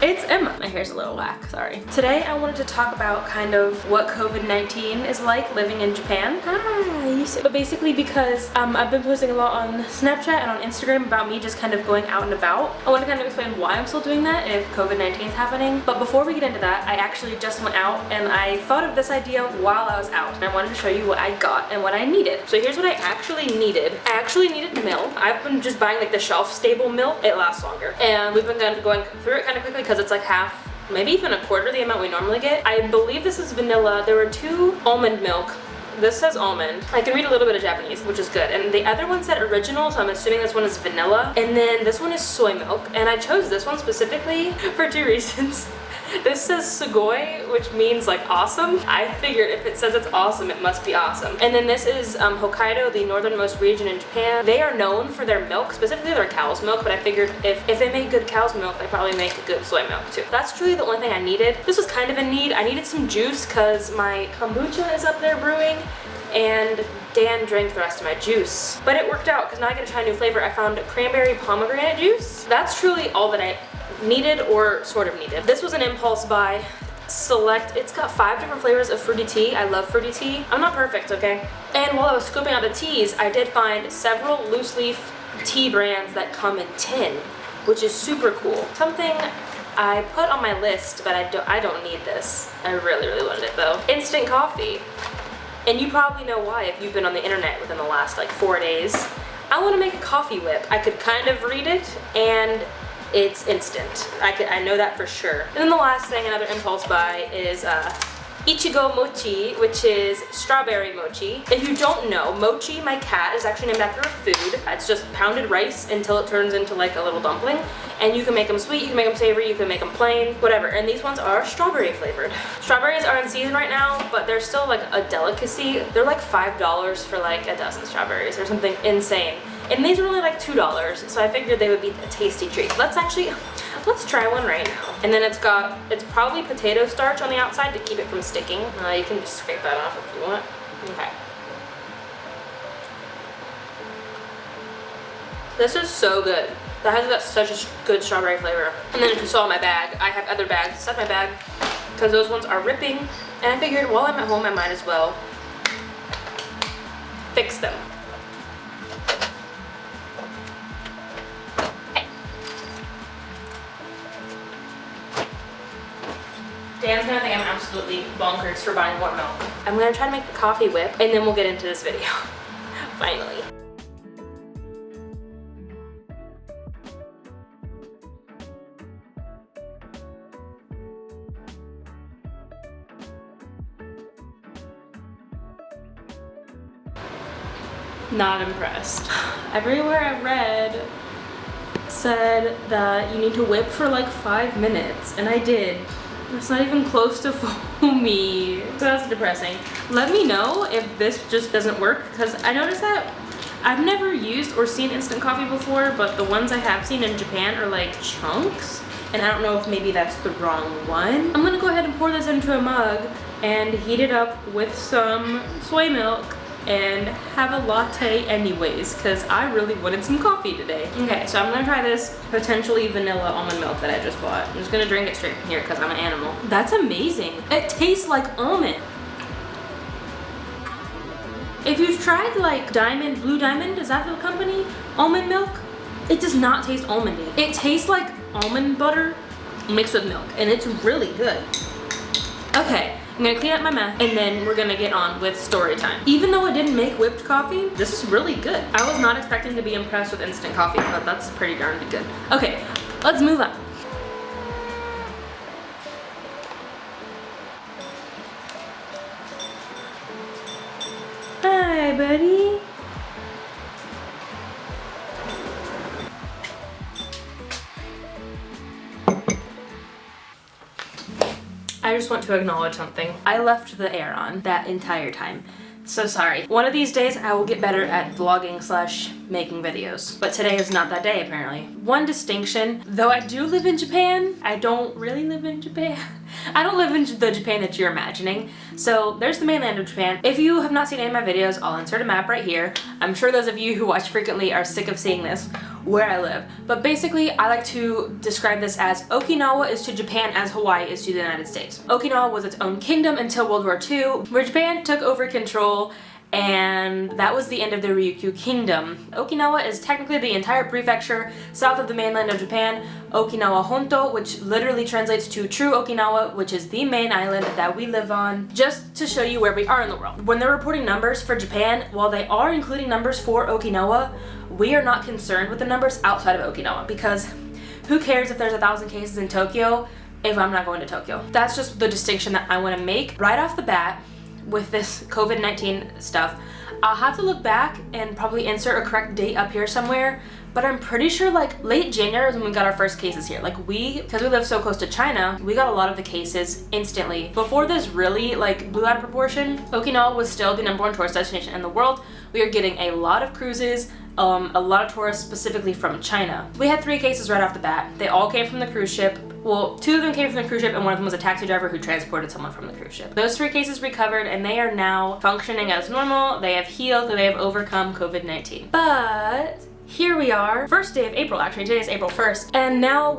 It's Emma. My hair's a little whack, sorry. Today I wanted to talk about kind of what COVID-19 is like living in Japan. Hi! But basically because I've been posting a lot on Snapchat and on Instagram about me just kind of going out and about. I want to kind of explain why I'm still doing that if COVID-19 is happening. But before we get into that, I actually just went out and I thought of this idea while I was out. And I wanted to show you what I got and what I needed. So here's what I actually needed. I actually needed milk. I've been just buying like the shelf-stable milk. It lasts longer. And we've been going through it kind of quickly because it's like half, maybe even a quarter the amount we normally get. I believe this is vanilla. There were 2 almond milk. This says almond. I can read a little bit of Japanese, which is good. And the other one said original, so I'm assuming this one is vanilla. And then this one is soy milk. And I chose this one specifically for 2 reasons. This says sugoi, which means like awesome. I figured if it says it's awesome, it must be awesome. And then this is Hokkaido, the northernmost region in Japan. They are known for their milk, specifically their cow's milk, but I figured if they make good cow's milk, they probably make good soy milk too. That's truly the only thing I needed. This was kind of a need. I needed some juice because my kombucha is up there brewing and Dan drank the rest of my juice. But it worked out because now I get to try a new flavor. I found cranberry pomegranate juice. That's truly all that I needed or sort of needed. This was an impulse buy. Select, it's got 5 different flavors of fruity tea. I love fruity tea. I'm not perfect, okay? And while I was scooping out the teas, I did find several loose leaf tea brands that come in tin, which is super cool. Something I put on my list, but I don't need this. I really, really wanted it though. Instant coffee. And you probably know why if you've been on the internet within the last like 4 days. I want to make a coffee whip. I could kind of read it and it's instant. I know that for sure. And then the last thing, another impulse buy, is Ichigo mochi, which is strawberry mochi. If you don't know, mochi, my cat, is actually named after a food. It's just pounded rice until it turns into like a little dumpling. And you can make them sweet, you can make them savory, you can make them plain, whatever. And these ones are strawberry flavored. Strawberries are in season right now, but they're still like a delicacy. They're like $5 for like a dozen strawberries or something insane. And these are only like $2, so I figured they would be a tasty treat. Let's try one right now. And then it's probably potato starch on the outside to keep it from sticking. You can just scrape that off if you want. Okay. This is so good. That has got such a good strawberry flavor. And then if you saw my bag, I have other bags inside my bag because those ones are ripping. And I figured while I'm at home, I might as well fix them. Dan's gonna think I'm absolutely bonkers for buying more milk. I'm gonna try to make the coffee whip and then we'll get into this video. Finally. Not impressed. Everywhere I've read said that you need to whip for like 5 minutes, and I did. It's not even close to foamy. So that's depressing. Let me know if this just doesn't work, because I noticed that I've never used or seen instant coffee before, but the ones I have seen in Japan are like chunks, and I don't know if maybe that's the wrong one. I'm gonna go ahead and pour this into a mug and heat it up with some soy milk and have a latte anyways, because I really wanted some coffee today. Okay, so I'm gonna try this potentially vanilla almond milk that I just bought. I'm just gonna drink it straight from here because I'm an animal. That's amazing. It tastes like almond. If you've tried like Blue Diamond, is that the company? Almond milk? It does not taste almondy. It tastes like almond butter mixed with milk, and it's really good. Okay. I'm gonna clean up my mess and then we're gonna get on with story time. Even though I didn't make whipped coffee, this is really good. I was not expecting to be impressed with instant coffee, but that's pretty darn good. Okay, let's move on. Hi, buddy. I just want to acknowledge something. I left the air on that entire time. So sorry. One of these days I will get better at vlogging / making videos. But today is not that day apparently. One distinction, though I do live in Japan, I don't really live in Japan. I don't live in the Japan that you're imagining. So there's the mainland of Japan. If you have not seen any of my videos, I'll insert a map right here. I'm sure those of you who watch frequently are sick of seeing this. where I live. But basically, I like to describe this as Okinawa is to Japan as Hawaii is to the United States. Okinawa was its own kingdom until World War II, where Japan took over control, and that was the end of the Ryukyu Kingdom. Okinawa is technically the entire prefecture south of the mainland of Japan, Okinawa Honto, which literally translates to True Okinawa, which is the main island that we live on, just to show you where we are in the world. When they're reporting numbers for Japan, while they are including numbers for Okinawa, we are not concerned with the numbers outside of Okinawa, because who cares if there's 1,000 cases in Tokyo if I'm not going to Tokyo? That's just the distinction that I want to make right off the bat. With this COVID-19 stuff, I'll have to look back and probably insert a correct date up here somewhere, but I'm pretty sure like late January is when we got our first cases here. Like because we live so close to China, we got a lot of the cases instantly. Before this really like blew out of proportion, Okinawa was still the #1 tourist destination in the world. We are getting a lot of cruises, a lot of tourists specifically from China. We had 3 cases right off the bat. They all came from the cruise ship. Well, 2 of them came from the cruise ship and one of them was a taxi driver who transported someone from the cruise ship. Those 3 cases recovered and they are now functioning as normal. They have healed and they have overcome COVID-19. But here we are, first day of April, actually today's April 1st, and now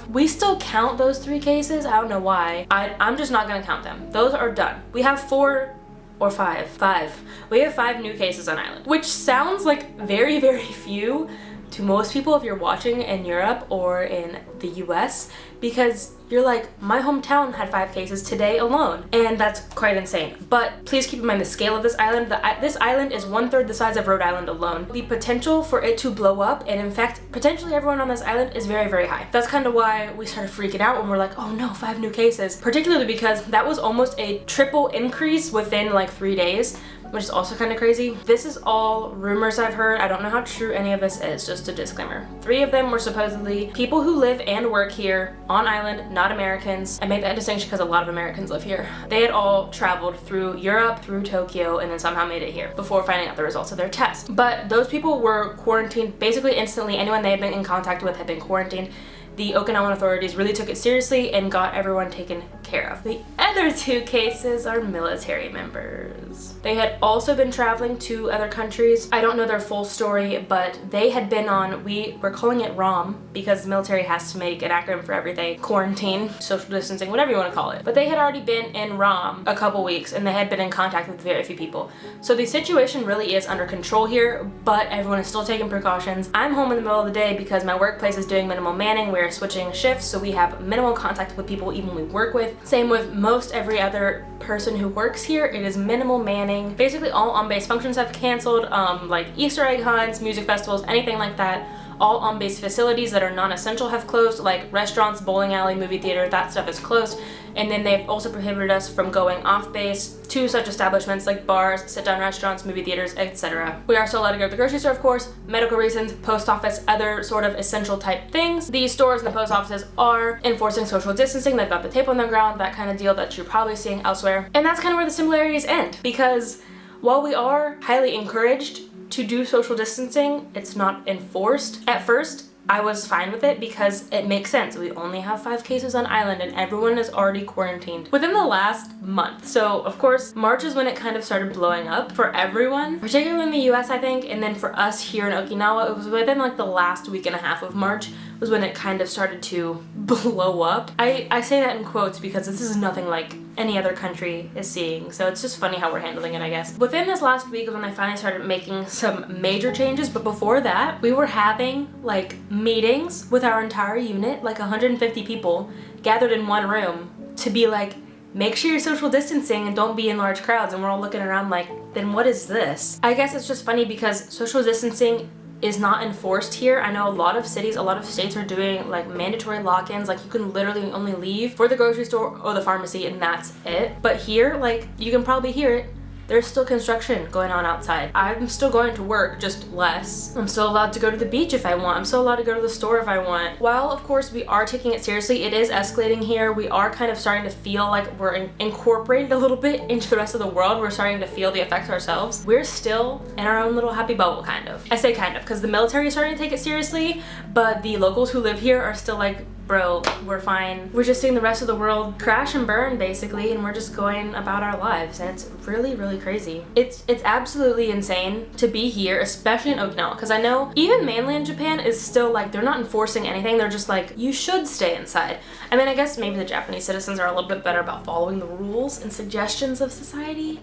we still count those 3 cases. I don't know why. I'm just not gonna count them. Those are done. We have 4 or 5. We have 5 new cases on island, which sounds like very, very few to most people if you're watching in Europe or in the US, because you're like, my hometown had 5 cases today alone, and that's quite insane. But please keep in mind the scale of this island. This island is 1/3 the size of Rhode Island alone. The potential for it to blow up and infect potentially everyone on this island is very, very high. That's kind of why we started freaking out when we're like, oh no, 5 new cases, particularly because that was almost a triple increase within like 3 days, which is also kind of crazy. This is all rumors I've heard. I don't know how true any of this is, just a disclaimer. 3 of them were supposedly people who live and work here on island, not Americans. I make that distinction because a lot of Americans live here. They had all traveled through Europe, through Tokyo, and then somehow made it here before finding out the results of their test. But those people were quarantined basically instantly. Anyone they had been in contact with had been quarantined. The Okinawan authorities really took it seriously and got everyone taken care of. The other 2 cases are military members. They had also been traveling to other countries. I don't know their full story, but they had been on, we're calling it ROM because the military has to make an acronym for everything. Quarantine, social distancing, whatever you want to call it. But they had already been in ROM a couple weeks and they had been in contact with very few people. So the situation really is under control here, but everyone is still taking precautions. I'm home in the middle of the day because my workplace is doing minimal manning. We're switching shifts, so we have minimal contact with people even we work with. Same with most every other person who works here. It is minimal manning. Basically all on-base functions have canceled, like Easter egg hunts, music festivals, anything like that. All on-base facilities that are non-essential have closed, like restaurants, bowling alley, movie theater, that stuff is closed. And then they've also prohibited us from going off-base to such establishments like bars, sit-down restaurants, movie theaters, etc. We are still allowed to go to the grocery store, of course, medical reasons, post office, other sort of essential type things. These stores and the post offices are enforcing social distancing. They've got the tape on the ground, that kind of deal that you're probably seeing elsewhere. And that's kind of where the similarities end, because while we are highly encouraged to do social distancing, it's not enforced. At first, I was fine with it because it makes sense. We only have 5 cases on island and everyone is already quarantined within the last month. So of course, March is when it kind of started blowing up for everyone, particularly in the US, I think. And then for us here in Okinawa, it was within like the last week and a half of March was when it kind of started to blow up. I say that in quotes because this is nothing like any other country is seeing, so it's just funny how we're handling it, I guess. Within this last week is when I finally started making some major changes, but before that, we were having like meetings with our entire unit, like 150 people gathered in one room to be like, make sure you're social distancing and don't be in large crowds, and we're all looking around like, then what is this? I guess it's just funny because social distancing is not enforced here. I know a lot of cities, a lot of states are doing like mandatory lock-ins, like you can literally only leave for the grocery store or the pharmacy and that's it. But here, like you can probably hear it, there's still construction going on outside. I'm still going to work, just less. I'm still allowed to go to the beach if I want. I'm still allowed to go to the store if I want. While of course we are taking it seriously, it is escalating here. We are kind of starting to feel like we're incorporated a little bit into the rest of the world. We're starting to feel the effects ourselves. We're still in our own little happy bubble, kind of. I say kind of, because the military is starting to take it seriously, but the locals who live here are still like bro, we're fine. We're just seeing the rest of the world crash and burn basically, and we're just going about our lives, and it's really, really crazy. It's absolutely insane to be here, especially in Okinawa, because I know even mainland Japan is still like, they're not enforcing anything. They're just like, you should stay inside. I mean, I guess maybe the Japanese citizens are a little bit better about following the rules and suggestions of society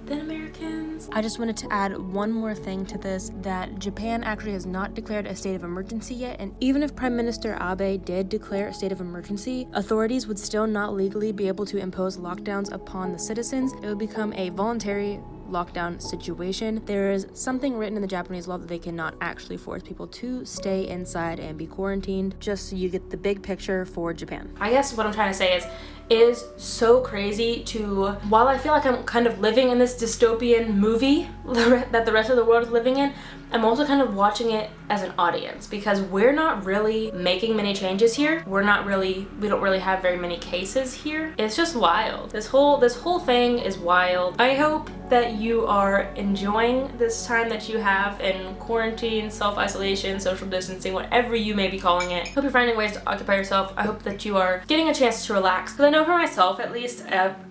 than Americans. I just wanted to add one more thing to this, that Japan actually has not declared a state of emergency yet, and even if Prime Minister Abe did declare a state of emergency, authorities would still not legally be able to impose lockdowns upon the citizens. It would become a voluntary lockdown situation. There is something written in the Japanese law that they cannot actually force people to stay inside and be quarantined, just so you get the big picture for Japan. I guess what I'm trying to say is, it is so crazy to, while I feel like I'm kind of living in this dystopian movie that the rest of the world is living in, I'm also kind of watching it as an audience, because we're not really making many changes here. We don't really have very many cases here. It's just wild. This whole thing is wild. I hope that you are enjoying this time that you have in quarantine, self-isolation, social distancing, whatever you may be calling it. Hope you're finding ways to occupy yourself. I hope that you are getting a chance to relax. Because I know for myself, at least,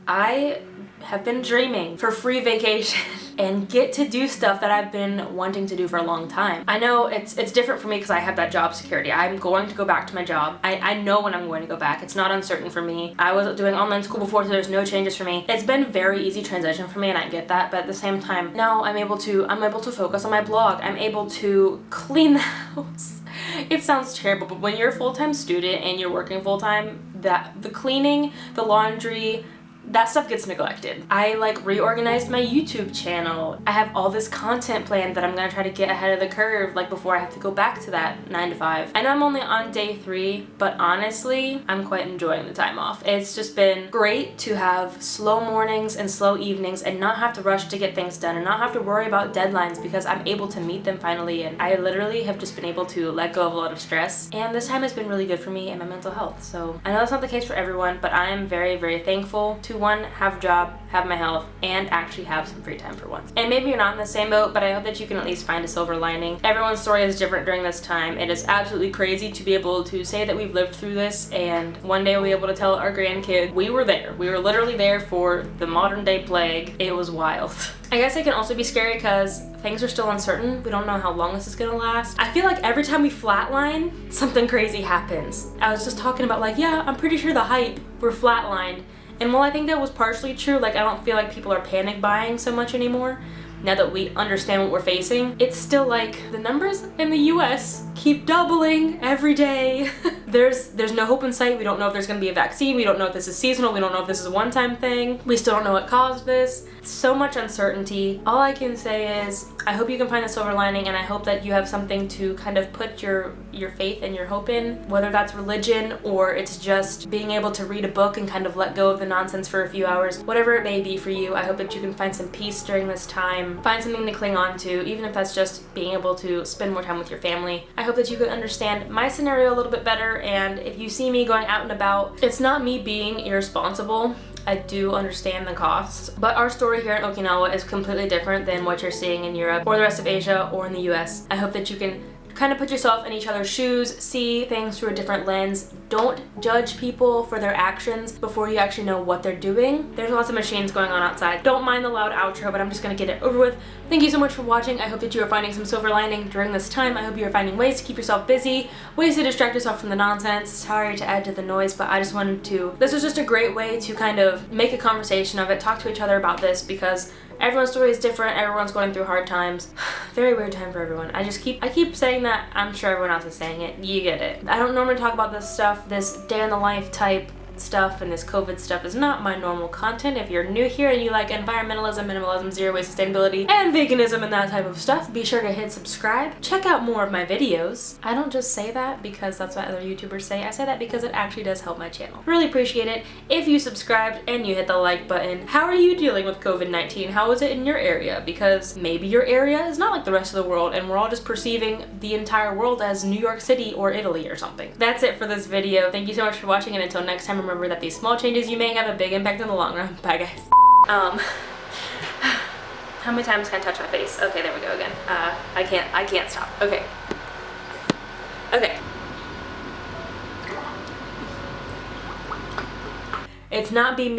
I have been dreaming for free vacation and get to do stuff that I've been wanting to do for a long time. I know it's different for me because I have that job security. I'm going to go back to my job. I know when I'm going to go back. It's not uncertain for me. I was doing online school before, so there's no changes for me. It's been very easy transition for me, and I get that, but at the same time, now I'm able to focus on my blog. I'm able to clean the house. It sounds terrible, but when you're a full-time student and you're working full-time, the cleaning, the laundry, that stuff gets neglected. I like reorganized my YouTube channel. I have all this content planned that I'm gonna try to get ahead of the curve, like before I have to go back to that 9 to 5. I know I'm only on day 3, but honestly, I'm quite enjoying the time off. It's just been great to have slow mornings and slow evenings and not have to rush to get things done and not have to worry about deadlines, because I'm able to meet them finally, and I literally have just been able to let go of a lot of stress. And this time has been really good for me and my mental health. So I know that's not the case for everyone, but I am very, very thankful to, one, have a job, have my health, and actually have some free time for once. And maybe you're not in the same boat, but I hope that you can at least find a silver lining. Everyone's story is different during this time. It is absolutely crazy to be able to say that we've lived through this, and one day we'll be able to tell our grandkid, we were there. We were literally there for the modern day plague. It was wild. I guess it can also be scary because things are still uncertain. We don't know how long this is gonna last. I feel like every time we flatline, something crazy happens. I was just talking about like, yeah, I'm pretty sure the hype, we're flatlined. And while I think that was partially true, like I don't feel like people are panic buying so much anymore now that we understand what we're facing. It's still like the numbers in the US keep doubling every day. There's no hope in sight. We don't know if there's gonna be a vaccine. We don't know if this is seasonal. We don't know if this is a one-time thing. We still don't know what caused this. So much uncertainty. All I can say is I hope you can find the silver lining, and I hope that you have something to kind of put your faith and your hope in, whether that's religion or it's just being able to read a book and kind of let go of the nonsense for a few hours. Whatever it may be for you, I hope that you can find some peace during this time. Find something to cling on to, even if that's just being able to spend more time with your family. I hope that you can understand my scenario a little bit better, and if you see me going out and about, it's not me being irresponsible. I do understand the costs, but our story here in Okinawa is completely different than what you're seeing in Europe or the rest of Asia or in the US. I hope that you can kind of put yourself in each other's shoes, see things through a different lens. Don't judge people for their actions before you actually know what they're doing. There's lots of machines going on outside. Don't mind the loud outro, but I'm just gonna get it over with. Thank you so much for watching. I hope that you are finding some silver lining during this time. I hope you are finding ways to keep yourself busy, ways to distract yourself from the nonsense. Sorry to add to the noise, but I just wanted to, this was just a great way to kind of make a conversation of it, talk to each other about this, because everyone's story is different. Everyone's going through hard times. Very weird time for everyone. I keep saying that. I'm sure everyone else is saying it. You get it. I don't normally talk about this stuff, this day in the life type stuff, and this COVID stuff is not my normal content. If you're new here and you like environmentalism, minimalism, zero waste, sustainability, and veganism and that type of stuff, be sure to hit subscribe. Check out more of my videos. I don't just say that because that's what other YouTubers say. I say that because it actually does help my channel. Really appreciate it if you subscribed and you hit the like button. How are you dealing with COVID-19? How is it in your area? Because maybe your area is not like the rest of the world and we're all just perceiving the entire world as New York City or Italy or something. That's it for this video. Thank you so much for watching, and until next time, remember that these small changes you make have a big impact in the long run. Bye guys. How many times can I touch my face? Okay, there we go again. I can't stop. Okay. It's not being